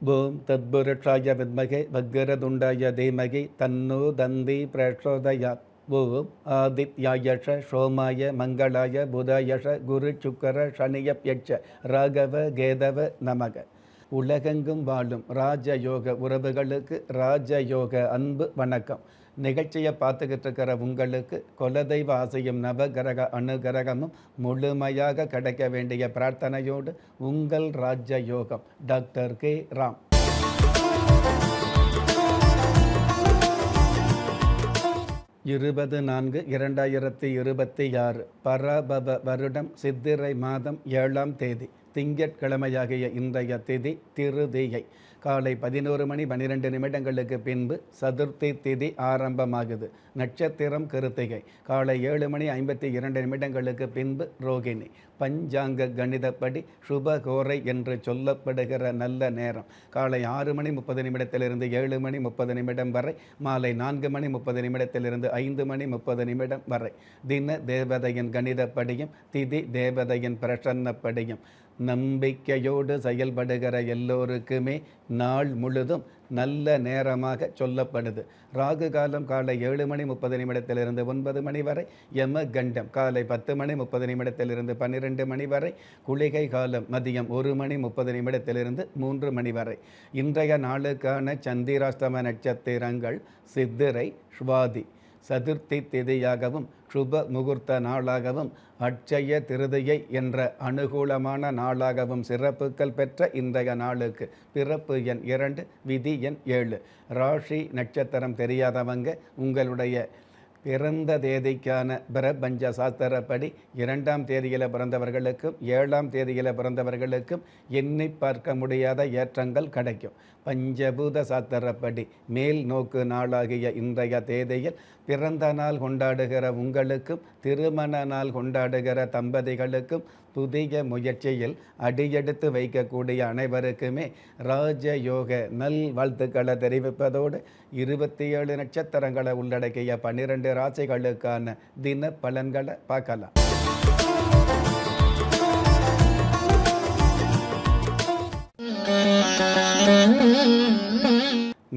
ஓம் தத்புருஷாய வித்மகே வக்ரதுண்டாய தீமகி தன்னோ தந்தி பிரச்சோதயாத். ஓம் ஆதித்யாயஷ சோமாய மங்களாய புதாயஷ குரு சுக்கர சனியப்யட்ச ராகவ கேதவ நமக. உலகெங்கும் வாழும் ராஜயோக உறவுகளுக்கு ராஜயோக அன்பு வணக்கம். நிகழ்ச்சியை பார்த்துக்கிட்டு இருக்கிற உங்களுக்கு குலதெய்வ ஆசையும் நவகிரக அனுகிரகமும் முழுமையாக கிடைக்க வேண்டிய பிரார்த்தனையோடு உங்கள் ராஜயோகம் டாக்டர் கே ராம். இருபது 4/2026 பராபவ வருடம் சித்திரை மாதம் 7ஆம் தேதி திங்கட்கிழமையாகிய இன்றைய திதி திருதியை. காலை 11:12 பின்பு சதுர்த்தி திதி ஆரம்பமாகுது. நட்சத்திரம் கிருத்திகை. காலை 7:52 பின்பு ரோகிணி. பஞ்சாங்க கணிதப்படி சுபகோரை என்று சொல்லப்படுகிற நல்ல நேரம் காலை 6:30 7:30 வரை, மாலை 4:30 5:30 வரை. தின தேவதையின் கணிதப்படியும் திதி தேவதையின் பிரசன்னப்படியும் நம்பிக்கையோடு செயல்படுகிற எல்லோருக்குமே நாள் முழுதும் நல்ல நேரமாக சொல்லப்படுது. ராகு காலம் காலை 7:30 9 வரை, யம கண்டம் காலை 10:30 12 வரை, குளிகை காலம் மதியம் 1:30 3 வரை. இன்றைய நாளுக்கான சந்திராஷ்டம நட்சத்திரங்கள் சித்திரை, ஸ்வாதி. சதுர்த்தி திதியாகவும் சுப முகூர்த்த நாளாகவும் அட்சய திருதியை என்ற அனுகூலமான நாளாகவும் சிறப்புகள் பெற்ற இன்றைய நாளுக்கு பிறப்பு எண் 2, விதி எண் 7. ராசி நட்சத்திரம் தெரியாதவங்க உங்களுடைய பிறந்த தேதிக்கான பிரபஞ்ச சாஸ்திரப்படி 2ஆம் தேதியில் பிறந்தவர்களுக்கும் 7ஆம் தேதியில் பிறந்தவர்களுக்கும் எண்ணி பார்க்க முடியாத ஏற்றங்கள் கிடைக்கும். பஞ்சபூத சாஸ்திரப்படி மேல் நோக்கு நாளாகிய இன்றைய தேதியில் பிறந்த நாள் கொண்டாடுகிற உங்களுக்கும் திருமண நாள் கொண்டாடுகிற தம்பதிகளுக்கும் புதிய முயற்சியில் அடியெடுத்து வைக்கக்கூடிய அனைவருக்குமே ராஜயோக நல் வாழ்த்துக்களை தெரிவிப்பதோடு 27 நட்சத்திரங்களை உள்ளடக்கிய 12 ராசிகளுக்கான தின பலன்களை பார்க்கலாம்.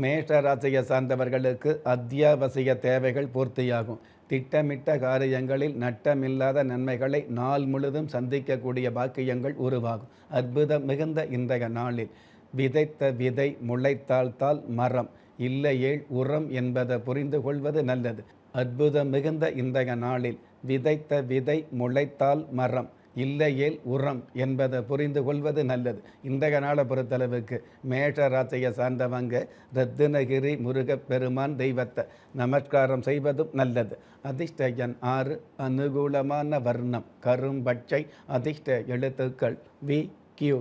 மேஷ ராசியை சார்ந்தவர்களுக்கு அத்தியாவசிய தேவைகள் பூர்த்தியாகும். திட்டமிட்ட காரியங்களில் நட்டமில்லாத நன்மைகளை நாள் முழுதும் சந்திக்கக்கூடிய பாக்கியங்கள் உருவாகும். அற்புதம் மிகுந்த இன்றைய நாளில் விதைத்த விதை முளைத்தால்தால் மரம், இல்லையேல் உரம் என்பதை புரிந்து கொள்வது நல்லது. அற்புதம் மிகுந்த இன்றைய நாளில் விதைத்த விதை முளைத்தால் மரம், இல்லையேல் உரம் என்பதை புரிந்து கொள்வது நல்லது. இன்றைய நாளை பொறுத்தளவுக்கு மேஷ ராசியை சார்ந்தவங்க ரத்தினகிரி முருகப்பெருமான் தெய்வத்தை நமஸ்காரம் செய்வதும் நல்லது. அதிர்ஷ்ட எண் 6, அனுகூலமான வர்ணம் கரும்பச்சை, அதிர்ஷ்ட எழுத்துக்கள் வி, கியூ.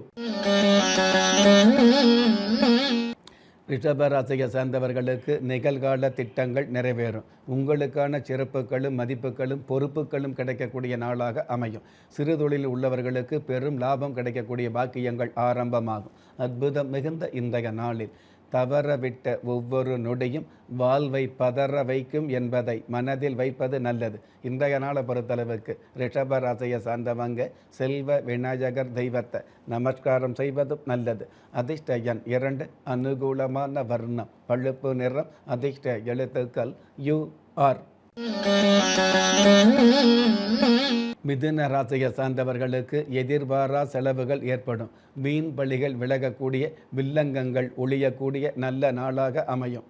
ரிஷபராசியை சார்ந்தவர்களுக்கு நிகழ்கால திட்டங்கள் நிறைவேறும். உங்களுக்கான சிறப்புகளும் மதிப்புகளும் பொறுப்புகளும் கிடைக்கக்கூடிய நாளாக அமையும். சிறு தொழில் உள்ளவர்களுக்கு பெரும் லாபம் கிடைக்கக்கூடிய பாக்கியங்கள் ஆரம்பமாகும். அற்புதம் மிகுந்த இன்றைய நாளில் தவறவிட்ட ஒவ்வொரு நொடியும் வாழ்வை பதற வைக்கும் என்பதை மனதில் வைப்பது நல்லது. இன்றைய நாளை பொறுத்தளவுக்கு ரிஷபராசியை சார்ந்தவங்க செல்வ விநாயகர் தெய்வத்தை நமஸ்காரம் செய்வதும் நல்லது. அதிர்ஷ்ட எண் 2, அனுகூலமான வர்ணம் பழுப்பு நிறம், அதிர்ஷ்ட எழுத்துக்கள் யு, ஆர். மிதுன ராசியை சார்ந்தவர்களுக்கு எதிர்பாரா செலவுகள் ஏற்படும். வீண் பலிகள் விலகக்கூடிய, வில்லங்கங்கள் ஒழியக்கூடிய நல்ல நாளாக அமையும்.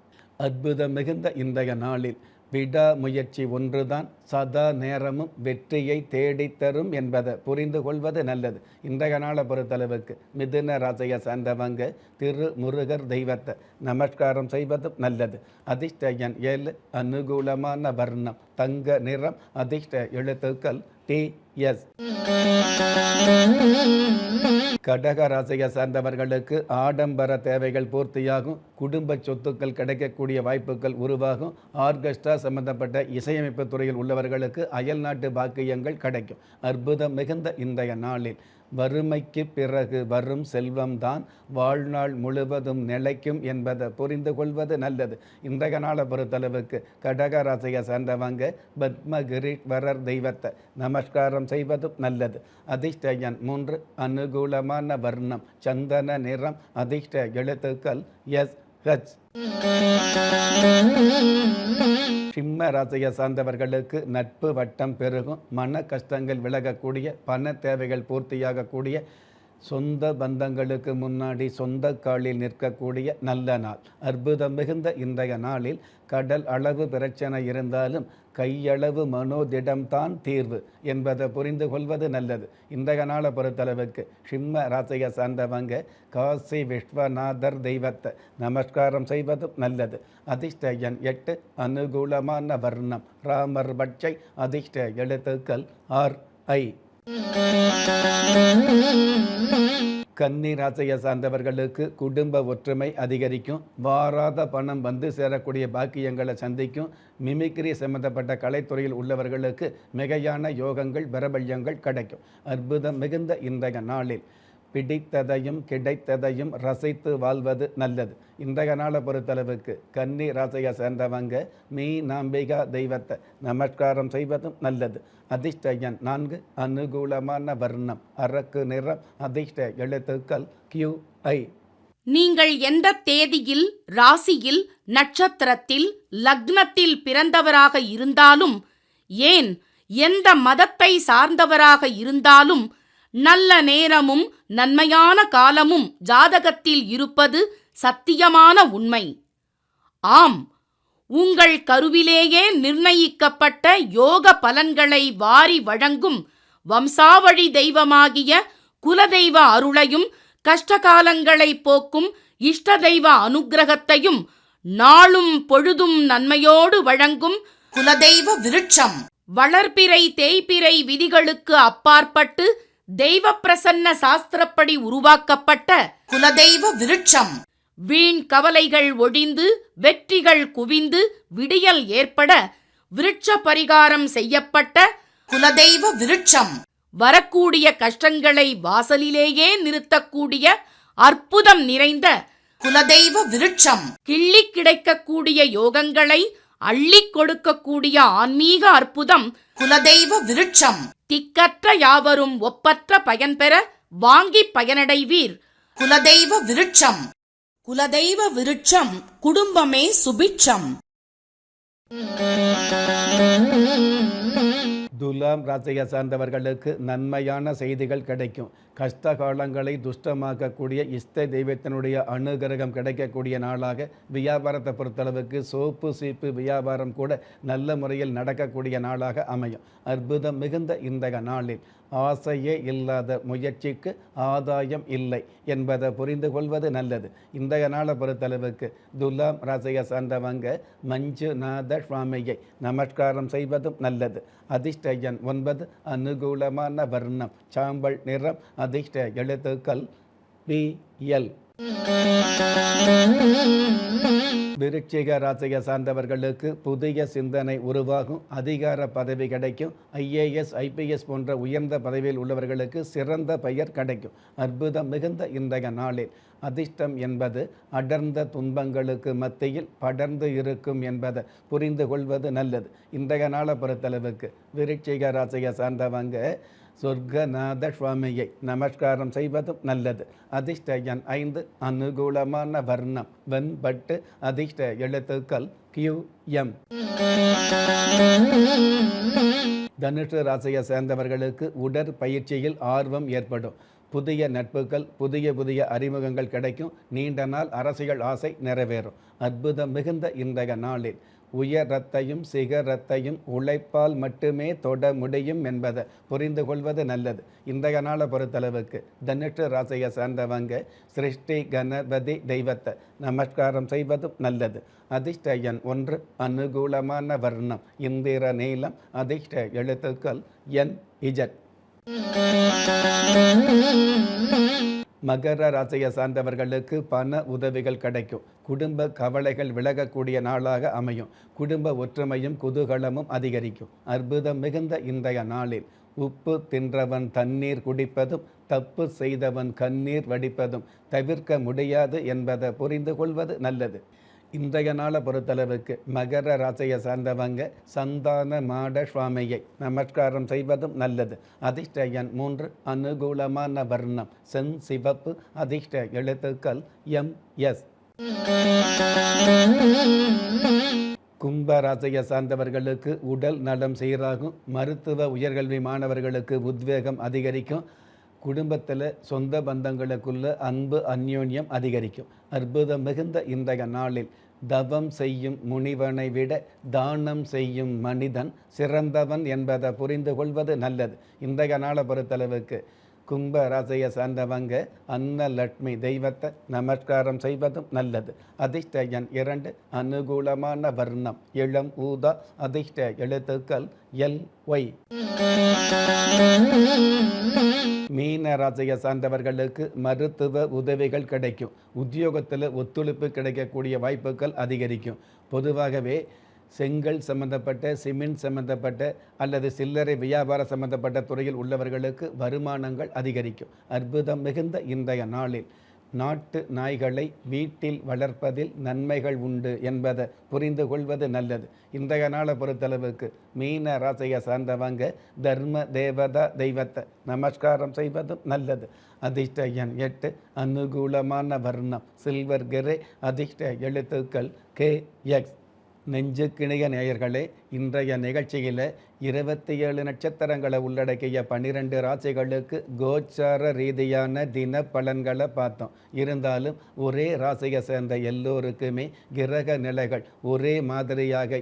அற்புதம் மிகுந்த இன்றைய நாளில் விடாமுயற்சி ஒன்றுதான் சதா நேரமும் வெற்றியை தேடித்தரும் என்பதை புரிந்து கொள்வது நல்லது. இன்றைய நாளை பொறுத்தளவுக்கு மிதுன ராசியை சார்ந்தவங்க திருமுருகர் தெய்வத்தை நமஸ்காரம் செய்வதும் நல்லது. அதிர்ஷ்ட எண் 7, அனுகூலமான வர்ணம் தங்க நிறம், அதிர்ஷ்ட எழுத்துக்கள் டி, எஸ். கடக ராசியை சார்ந்தவர்களுக்கு ஆடம்பர தேவைகள் பூர்த்தியாகும். குடும்ப சொத்துக்கள் கிடைக்கக்கூடிய வாய்ப்புகள் உருவாகும். ஆர்கெஸ்ட்ரா சம்பந்தப்பட்ட இசையமைப்பு துறையில் உள்ளவர்களுக்கு அயல் நாட்டு பாக்கியங்கள் கிடைக்கும். அற்புதம் மிகுந்த இன்றைய நாளில் வறுமைக்கு பிறகு வரும் செல்வம்தான் வாழ்நாள் முழுவதும் நிலைக்கும் என்பதை புரிந்து கொள்வது நல்லது. இன்றைய நாளை பொறுத்தளவுக்கு கடக ராசியை சேர்ந்தவங்க பத்மகிரீஸ்வரர் தெய்வத்தை நமஸ்காரம் செய்வதும் நல்லது. அதிர்ஷ்ட எண் 3, அனுகூலமான வர்ணம் சந்தன நிறம், அதிர்ஷ்ட எழுத்துக்கள் SH. சிம்ம ராசியை சார்ந்தவர்களுக்கு நட்பு வட்டம் பெருகும், மன கஷ்டங்கள் விலகக்கூடிய, பண தேவைகள் பூர்த்தியாகக்கூடிய, சொந்த பந்தங்களுக்கு முன்னாடி சொந்த காலில் நிற்கக்கூடிய நல்ல நாள். அற்புதம் மிகுந்த இன்றைய நாளில் கடல் அளவு பிரச்சனை இருந்தாலும் கையளவு மனோதிடம்தான் தீர்வு என்பதை புரிந்து கொள்வது நல்லது. இன்றைய நாளை பொறுத்தளவுக்கு சிம்ம ராசியை சார்ந்தவங்க காசி விஸ்வநாதர் தெய்வத்தை நமஸ்காரம் செய்வதும் நல்லது. அதிர்ஷ்ட எண் 8, அனுகூலமான வர்ணம் ராமர் பட்சை, அதிர்ஷ்ட எழுத்துக்கள் RI. கன்னி ராசியை சார்ந்தவர்களுக்கு குடும்ப ஒற்றுமை அதிகரிக்கும், வாராத பணம் வந்து சேரக்கூடிய பாக்கியங்களை சந்திக்கும். மிமிக்ரி சம்பந்தப்பட்ட கலைத்துறையில் உள்ளவர்களுக்கு மிகையான யோகங்கள் பிரபல்யங்கள் கிடைக்கும். அற்புதம் மிகுந்த இன்றைய நாளில் பிடித்ததையும் கிடைத்ததையும் ரசித்து வாழ்வது நல்லது. இன்றைய நாளை பொறுத்தளவுக்கு கன்னி ராசியை சேர்ந்தவங்க மீனாம்பிகா தெய்வத்தை நமஸ்காரம் செய்வதும் நல்லது. அதிர்ஷ்ட எண் 4, அனுகூலமான வர்ணம் அரக்கு நிறம், அதிர்ஷ்ட எழுத்துக்கள் QI. நீங்கள் எந்த தேதியில், ராசியில், நட்சத்திரத்தில், லக்னத்தில் பிறந்தவராக இருந்தாலும், ஏன் எந்த மதத்தை சார்ந்தவராக இருந்தாலும், நல்ல நேரமும் நன்மையான காலமும் ஜாதகத்தில் இருப்பது சத்தியமான உண்மை. ஆம், உங்கள் கருவிலேயே நிர்ணயிக்கப்பட்ட யோக பலன்களை வாரி வழங்கும் வம்சாவழி தெய்வமாகிய குலதெய்வ அருளையும் கஷ்டகாலங்களை போக்கும் இஷ்ட தெய்வ அனுக்கிரகத்தையும் நாளும் பொழுதும் நன்மையோடு வழங்கும் குலதெய்வ விருட்சம். வளர்பிறை தேய்பிறை விதிகளுக்கு அப்பாற்பட்டு தெய்வ பிரசன்ன சாஸ்திரப்படி உருவாக்கப்பட்ட குலதெய்வ விருட்சம். வீண் கவலைகள் ஒழிந்து வெற்றிகள் குவிந்து விடியல் ஏற்பட விருட்ச பரிகாரம் செய்யப்பட்ட குலதெய்வ விருட்சம். வரக்கூடிய கஷ்டங்களை வாசலிலேயே நிறுத்தக்கூடிய அற்புதம் நிறைந்த குலதெய்வ விருட்சம். கிள்ளி கிடைக்கக்கூடிய யோகங்களை அள்ளிக் கொடுக்கக்கூடிய ஆன்மீக அற்புதம் குலதெய்வ விருட்சம். திக்கற்ற யாவரும் ஒப்பற்ற பயன்பெற வாங்கி பயனடைவீர். குலதெய்வ விருட்சம். குலதெய்வ விருட்சம் குடும்பமே சுபிட்சம். துலாம் ராசியை சார்ந்தவர்களுக்கு நன்மையான செய்திகள் கிடைக்கும். கஷ்ட காலங்களை துஷ்டமாக்கக்கூடிய இஷ்ட தெய்வத்தினுடைய அனுகிரகம் கிடைக்கக்கூடிய நாளாக, வியாபாரத்தை பொறுத்தளவுக்கு சோப்பு சீப்பு வியாபாரம் கூட நல்ல முறையில் நடக்கக்கூடிய நாளாக அமையும். அற்புதம் மிகுந்த இன்றைய நாளில் ஆசையே இல்லாத முயற்சிக்கு ஆதாயம் இல்லை என்பதை புரிந்து கொள்வது நல்லது. இன்றைய நாளை பொறுத்தளவுக்கு துலாம் ராசியை சார்ந்தவங்க மஞ்சுநாத சுவாமியை நமஸ்காரம் செய்வதும் நல்லது. அதிர்ஷ்ட எண் 9, அனுகூலமான வர்ணம் சாம்பல் நிறம், அதிர்ஷ்ட எழுத்துக்கள் BL. விருச்சிக ராசியை சார்ந்தவர்களுக்கு புதிய சிந்தனை உருவாகும், அதிகார பதவி கிடைக்கும். IAS IPS போன்ற உயர்ந்த பதவியில் உள்ளவர்களுக்கு சிறந்த பெயர் கிடைக்கும். அற்புதம் மிகுந்த இன்றைய நாளில் அதிர்ஷ்டம் என்பது அடர்ந்த துன்பங்களுக்கு மத்தியில் படர்ந்து இருக்கும் என்பதை புரிந்து கொள்வது நல்லது. இன்றைய நாளை பொறுத்தளவுக்கு விருச்சிக ராசியை சார்ந்தவங்க சொர்க்கநாத சுவாமியை நமஸ்காரம் செய்வதும் நல்லது. அதிர்ஷ்ட எண் 5, அனுகூலமான வர்ணம் வெண்பட்டு, அதிர்ஷ்ட எழுத்துக்கள் QM. தனுசு ராசியை சேர்ந்தவர்களுக்கு உடற்பயிற்சியில் ஆர்வம் ஏற்படும். புதிய நட்புகள், புதிய அறிமுகங்கள் கிடைக்கும். நீண்ட நாள் அரசியல் ஆசை நிறைவேறும். அற்புதம் மிகுந்த இன்றைய நாளில் உயரத்தையும் சிகரத்தையும் உழைப்பால் மட்டுமே தொட முடியும் என்பதை புரிந்து கொள்வது நல்லது. இன்றைய நாளை பொறுத்தளவுக்கு தனுசு ராசியை சேர்ந்தவங்க சிருஷ்டி கணபதி தெய்வத்தை நமஸ்காரம் செய்வதும் நல்லது. அதிர்ஷ்ட எண் 1, அனுகூலமான வர்ணம் இந்திர நீலம், அதிர்ஷ்ட எழுத்துக்கள் NZ. மகர ராசியை சார்ந்தவர்களுக்கு பண உதவிகள் கிடைக்கும். குடும்ப கவலைகள் விலகக்கூடிய நாளாக அமையும். குடும்ப ஒற்றுமையும் குதூகலமும் அதிகரிக்கும். அற்புதம் மிகுந்த இன்றைய நாளில் உப்பு தின்றவன் தண்ணீர் குடிப்பதும் தப்பு செய்தவன் கண்ணீர் வடிப்பதும் தவிர்க்க முடியாது என்பதை புரிந்து கொள்வது நல்லது. இன்றைய நாளை பொறுத்தளவுக்கு மகர ராசியை சார்ந்தவங்க சந்தான மாட சுவாமியை நமஸ்காரம் செய்வதும் நல்லது. அதிர்ஷ்ட எண் 3, அனுகூலமான வர்ணம் செஞ்சிவப்பு, அதிர்ஷ்ட எழுத்துக்கள் MS. கும்ப ராசியை சார்ந்தவர்களுக்கு உடல் நலம் சீராகும். மருத்துவ உயர்கல்வி மாணவர்களுக்கு உத்வேகம் அதிகரிக்கும். குடும்பத்தில் சொந்த பந்தங்களுக்குள்ள அன்பு அந்யோன்யம் அதிகரிக்கும். அற்புதம் மிகுந்த இன்றைய நாளில் தவம் செய்யும் முனிவனை விட தானம் செய்யும் மனிதன் சிறந்தவன் என்பதை புரிந்து கொள்வது நல்லது. இன்றைய நாளை பொறுத்தளவுக்கு கும்ப ராசியை சார்ந்தவங்க அன்னலட்சுமி தெய்வத்தை நமஸ்காரம் செய்வதும் நல்லது. அதிர்ஷ்ட எண் 2, அனுகூலமான வர்ணம் இளம் ஊதா, அதிர்ஷ்ட எழுத்துக்கள் LY. மீன ராசியை சார்ந்தவர்களுக்கு மருத்துவ உதவிகள் கிடைக்கும். உத்தியோகத்தில் ஒத்துழைப்பு கிடைக்கக்கூடிய வாய்ப்புகள் அதிகரிக்கும். பொதுவாகவே செங்கல் சம்பந்தப்பட்ட, சிமெண்ட் சம்பந்தப்பட்ட அல்லது சில்லறை வியாபார சம்பந்தப்பட்ட துறையில் உள்ளவர்களுக்கு வருமானங்கள் அதிகரிக்கும். அற்புதம் மிகுந்த இன்றைய நாளில் நாட்டு நாய்களை வீட்டில் வளர்ப்பதில் நன்மைகள் உண்டு என்பதை புரிந்து கொள்வது நல்லது. இன்றைய நாளை பொறுத்தளவுக்கு மீன ராசியை சார்ந்தவங்க தர்ம தேவதா தெய்வத்தை நமஸ்காரம் செய்வதும் நல்லது. அதிர்ஷ்ட எண் 8, அனுகூலமான வர்ணம் சில்வர் கிரே, அதிர்ஷ்ட எழுத்துக்கள் KX. நெஞ்சுக்கிணைய நேயர்களே, இன்றைய நிகழ்ச்சியில் 27 நட்சத்திரங்களை உள்ளடக்கிய 12 ராசிகளுக்கு கோச்சார ரீதியான தின பலன்களை பார்த்தோம். இருந்தாலும் ஒரே ராசியை சேர்ந்த எல்லோருக்குமே கிரக நிலைகள் ஒரே மாதிரியாக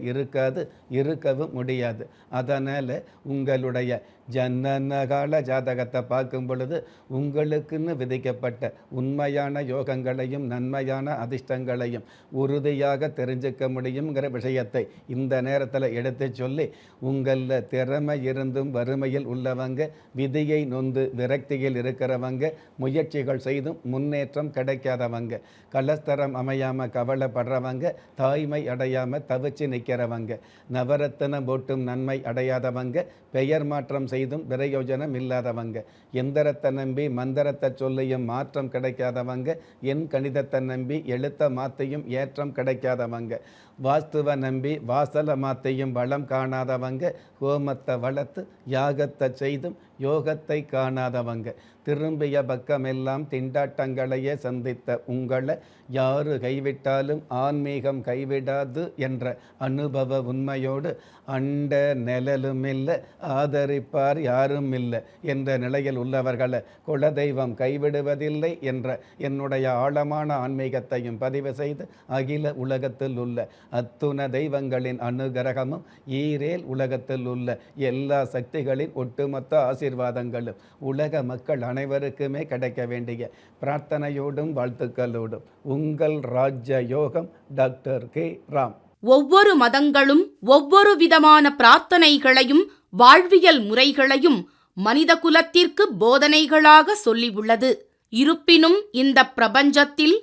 இருக்கவும் முடியாது. அதனால் உங்களுடைய ஜனனகால ஜாதகத்தை பார்க்கும் பொழுது உங்களுக்குன்னு விதிக்கப்பட்ட உண்மையான யோகங்களையும் நன்மையான அதிர்ஷ்டங்களையும் உறுதியாக தெரிஞ்சுக்க முடியுங்கிற விஷயத்தை இந்த நேரத்தில் எடுத்து சொல்லி, உங்களில் திறமை இருந்தும் வறுமையில் உள்ளவங்க, விதியை நொந்து விரக்தியில் இருக்கிறவங்க, முயற்சிகள் செய்தும் முன்னேற்றம் கிடைக்காதவங்க, கலஸ்தரம் அமையாமல் கவலைப்படுறவங்க, தாய்மை அடையாமல் தவிச்சு நிற்கிறவங்க, நவரத்தனம் போட்டும் நன்மை அடையாதவங்க, பெயர் மாற்றம் செய்தும் பிரயோஜனம் இல்லாதவங்க, எந்திரத்தை நம்பி மந்திரத்தை சொல்லியும் மாற்றம் கிடைக்காதவங்க, என் கணிதத்தை நம்பி எழுத்த மாத்தையும் ஏற்றம் கிடைக்காதவங்க, வாஸ்துவை நம்பி வாசலை மாத்தையும் வளம் காணாதவங்க, ஹோமத்தை வளர்த்து யாகத்தை செய்தும் யோகத்தை காணாதவங்க, திரும்பிய பக்கமெல்லாம் திண்டாட்டங்களையே சந்தித்த உங்களை யாரு கைவிட்டாலும் ஆன்மீகம் கைவிடாது என்ற அனுபவ உண்மையோடு அண்ட நிழலும் இல்லை, ஆதரிப்பார் யாரும் இல்லை என்ற நிலையில் உள்ளவர்களை குலதெய்வம் கைவிடுவதில்லை என்ற என்னுடைய ஆழமான ஆன்மீகத்தையும் பதிவு செய்து அகில உலகத்தில் உள்ள அத்துண தெய்வங்களின் அனுகிரகமும் ஈரேல் உலகத்தில் உள்ள எல்லா சக்திகளின் ஒட்டுமொத்த ஆசீர்வாதங்களும் உலக மக்கள் அனைவருக்குமே கிடைக்க வேண்டிய பிரார்த்தனையோடும் வாழ்த்துக்களோடும் உங்கள் ராஜ்ய யோகம் டாக்டர் K. ராம். ஒவ்வொரு மதங்களும் ஒவ்வொரு விதமான பிரார்த்தனைகளையும் வாழ்வியல் முறைகளையும் மனித குலத்திற்கு போதனைகளாக சொல்லியுள்ளது. இருப்பினும் இந்த பிரபஞ்சத்தில்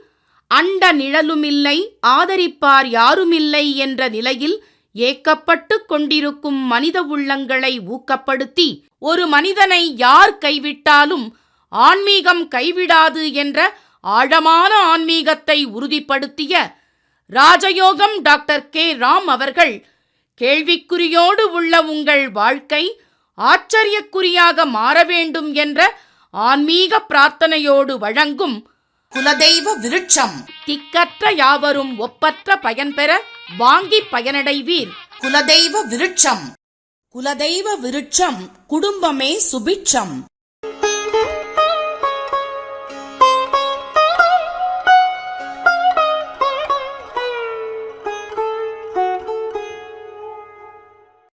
அண்ட நிழலுமில்லை, ஆதரிப்பார் யாருமில்லை என்ற நிலையில் ஏக்கப்பட்டு கொண்டிருக்கும் மனித உள்ளங்களை ஊக்கப்படுத்தி, ஒரு மனிதனை யார் கைவிட்டாலும் ஆன்மீகம் கைவிடாது என்ற ஆழமான ஆன்மீகத்தை உறுதிப்படுத்திய ராஜயோகம் டாக்டர் K. ராம் அவர்கள் கேள்விக்குறியோடு உள்ள உங்கள் வாழ்க்கை ஆச்சரியக்குறியாக மாற வேண்டும் என்ற ஆன்மீக பிரார்த்தனையோடு வழங்கும் குலதெய்வ விருட்சம். திக்கற்ற யாவரும் ஒப்பற்ற பயன்பெற வாங்கி பயனடைவீர். குலதெய்வ விருட்சம். குலதெய்வ விருட்சம் குடும்பமே சுபிட்சம்.